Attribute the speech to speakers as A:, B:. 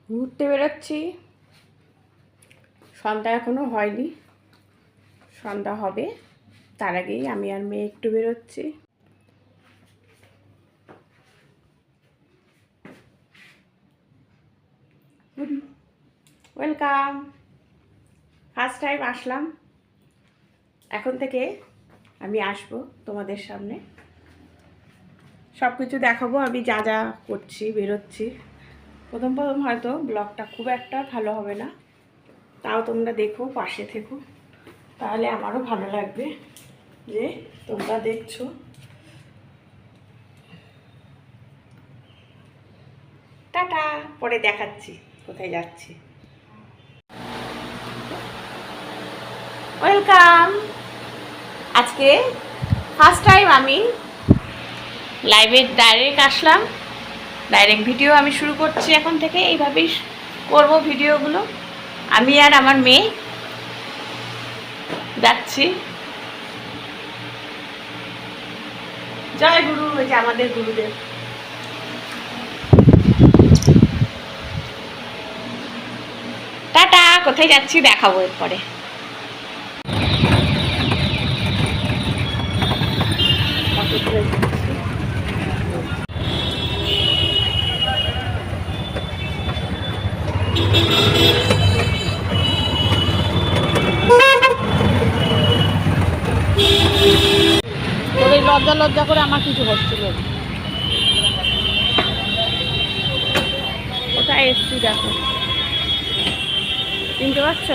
A: ঘুরতে বেরোচ্ছি। সন্ধ্যা এখনো হয়নি, সন্ধ্যা হবে, তার আগেই আমি আর মেয়ে একটু বেরোচ্ছি। ওয়েলকাম, ফার্স্ট টাইম আসলাম। এখন থেকে আমি আসবো তোমাদের সামনে, সব কিছু দেখাবো আমি যা যা করছি, বেরোচ্ছি। প্রথম প্রথম হয়তো ব্লগটা খুব একটা ভালো হবে না, তাও তোমরা দেখো, পাশে থেকো, তাহলে আমারও ভালো লাগবে যে তোমরা দেখছো। টাটা, পরে দেখাচ্ছি কোথায় যাচ্ছি। ওয়েলকাম, আজকে ফার্স্ট টাইম আমি লাইভে ডাইরেক্ট আসলাম। ডাইরেক্ট ভিডিও আমি শুরু করছি এখন থেকে, এইভাবেই করব ভিডিওগুলো। আমি আর আমার মেয়ে যাচ্ছি। জয় গুরু, ওই যে আমাদের গুরুদেব। টাটা, কোথায় যাচ্ছি দেখাবো এরপরে। লজ্জা লজ্জা করে আমার কিছু হচ্ছিল। কোথায় এসছি দেখো, চিনতে পারছো?